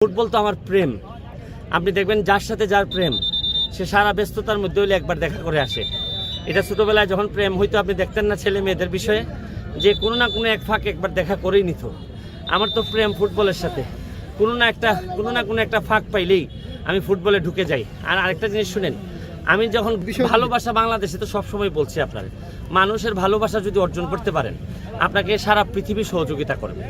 Football তো আমার প্রেম। আপনি দেখবেন যার সাথে যার প্রেম সে সারা ব্যস্ততার মধ্যে হইলে একবার দেখা করে আসে। এটা ছোটোবেলায় যখন প্রেম হইতো আপনি দেখতেন না ছেলে মেয়েদের বিষয়ে যে কোনো না কোনো এক ফাঁক একবার দেখা করেই নিত। আমার তো প্রেম ফুটবলের সাথে, কোনো না কোনো একটা ফাঁক পাইলেই আমি ফুটবলে ঢুকে যাই। আর আরেকটা জিনিস শুনেন, আমি যখন ভালোবাসা বাংলাদেশে তো সবসময় বলছি আপনার মানুষের ভালোবাসা যদি অর্জন করতে পারেন আপনাকে সারা পৃথিবী সহযোগিতা করবে,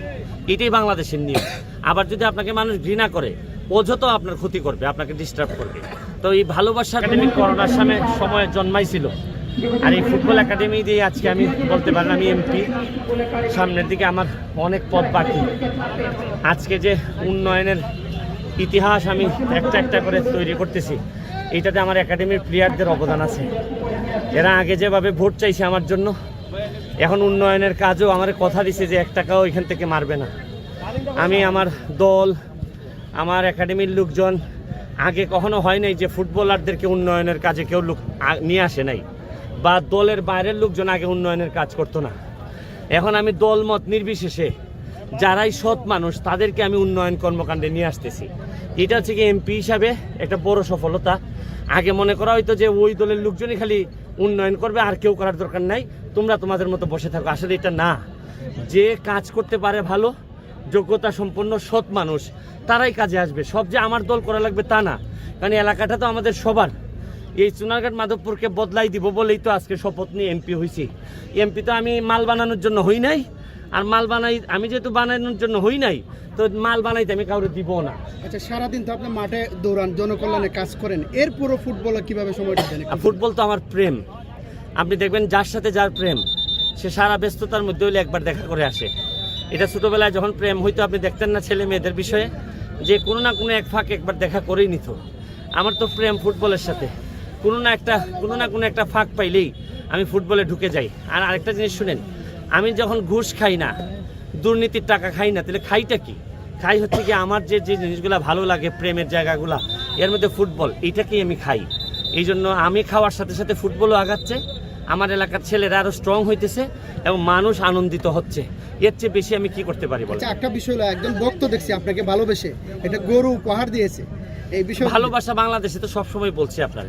এটাই বাংলাদেশের নিয়ম। আবার যদি আপনাকে মানুষ ঘৃণা করে অযথা আপনার ক্ষতি করবে, আপনাকে ডিস্টার্ব করবে। তো এই ভালোবাসা একাডেমি করোনার সময়ে জন্মাইছিল, আর এই ফুটবল একাডেমি দিয়ে আজকে আমি বলতে পারেন আমি এমপি। সামনের দিকে আমার অনেক পথ বাকি। আজকে যে উন্নয়নের ইতিহাস আমি একটা একটা করে তৈরি করতেছি, এইটাতে আমার একাডেমির প্লেয়ারদের অবদান আছে। এরা আগে যেভাবে ভোট চাইছে আমার জন্য, এখন উন্নয়নের কাজও আমার কথা দিছে যে 1 টাকাও এখান থেকে মারবে না। আমি আমার দল, আমার একাডেমির লোকজন, আগে কখনো হয় নাই যে ফুটবলারদেরকে উন্নয়নের কাজে কেউ লোক নিয়ে আসে নাই, বা দলের বাইরের লোকজন আগে উন্নয়নের কাজ করতো না। এখন আমি দলমত নির্বিশেষে যারাই সৎ মানুষ তাদেরকে আমি উন্নয়ন কর্মকাণ্ডে নিয়ে আসতেছি। এটা হচ্ছে কি এমপি হিসাবে একটা বড় সফলতা। আগে মনে করা হয়তো যে ওই দলের লোকজনই খালি উন্নয়ন করবে, আর কেউ করার দরকার নাই, তোমরা তোমাদের মতো বসে থাকো। আসলে এটা না, যে কাজ করতে পারে ভালো, যোগ্যতা সম্পন্ন সৎ মানুষ তারাই কাজে আসবে। সব যে আমার দল করা লাগবে তা না, কারণ এলাকাটা তো আমাদের সবার। এই চুনারঘাট মাধবপুরকে বদলাই দিব বলেই তো আজকে শপথ নিয়ে এমপি হয়েছি। এমপি তো আমি মাল বানানোর জন্য হই নাই, আর মাল বানাই আমি যেহেতু বানানোর জন্য হই নাই, তো মাল বানাইতে আমি কাউকে দিব না। আচ্ছা, সারাদিন তো আপনি মাঠে দৌড়ান, জনকল্যাণে কাজ করেন, এর পুরো ফুটবলে কিভাবে সময়টা দেন? ফুটবল তো আমার প্রেম। আপনি দেখবেন যার সাথে যার প্রেম সে সারা ব্যস্ততার মধ্যে হইলে একবার দেখা করে আসে। এটা ছোটোবেলায় যখন প্রেম হইতো আপনি দেখতেন না ছেলে মেয়েদের বিষয়ে যে কোনো না কোনো এক ফাঁক একবার দেখা করেই নিত। আমার তো প্রেম ফুটবলের সাথে, কোনো না কোনো একটা ফাঁক পাইলেই আমি ফুটবলে ঢুকে যাই। আর আরেকটা জিনিস শুনেন, আমি যখন ঘুষ খাই না, দুর্নীতির টাকা খাই না, তাহলে খাইটা কি? খাই হচ্ছে কি আমার যে জিনিসগুলো ভালো লাগে, প্রেমের জায়গাগুলো, এর মধ্যে ফুটবল, এইটাকেই আমি খাই। এই জন্য আমি খাওয়ার সাথে সাথে ফুটবলও আগাচ্ছে, আমার এলাকার ছেলেরা আরও স্ট্রং হইতেছে এবং মানুষ আনন্দিত হচ্ছে। এর চেয়ে বেশি আমি কি করতে পারি বলেন? একটা বিষয় হলো, একজন ভক্ত দেখছি আপনাকে ভালোবেসে এটা গরু উপহার দিয়েছে। এই বিষয় ভালোবাসা বাংলাদেশে তো সবসময় বলছি আপনার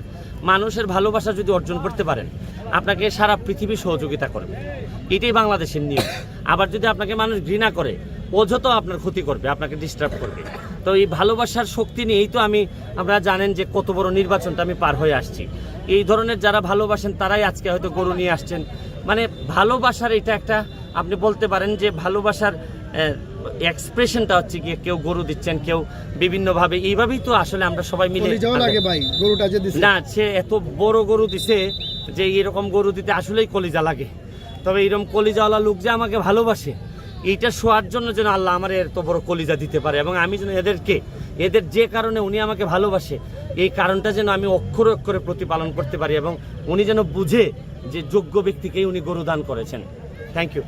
মানুষের ভালোবাসা যদি অর্জন করতে পারেন আপনাকে সারা পৃথিবী সহযোগিতা করবে, এটাই বাংলাদেশের নিয়ম। আবার যদি আপনাকে মানুষ ঘৃণা করে অযথা আপনার ক্ষতি করবে, আপনাকে ডিস্টার্ব করবে। তো এই ভালোবাসার শক্তি নিয়েই তো আপনারা জানেন যে কত বড় নির্বাচনটা আমি পার হয়ে আসছি। এই ধরনের যারা ভালোবাসেন তারাই আজকে হয়তো গরু নিয়ে আসছেন। মানে ভালোবাসার এটা একটা আপনি বলতে পারেন যে ভালোবাসার এক্সপ্রেশনটা হচ্ছে গিয়ে কেউ গরু দিচ্ছেন, কেউ বিভিন্নভাবে, এইভাবেই তো আসলে আমরা সবাই মিলে। না, সে এত বড় গরু দিছে যে এরকম গরু দিতে আসলেই কলিজা লাগে। তবে এরকম কলিজাওয়ালা লোক যে আমাকে ভালোবাসে, এইটা শোয়ার জন্য যেন আল্লাহ আমার এত বড় কলিজা দিতে পারে, এবং আমি যেন এদের যে কারণে উনি আমাকে ভালোবাসে এই কারণটা যেন আমি অক্ষরে অক্ষরে প্রতিপালন করতে পারি, এবং উনি যেন বুঝে যে যোগ্য ব্যক্তিকেই উনি গরু দান করেছেন। Thank you.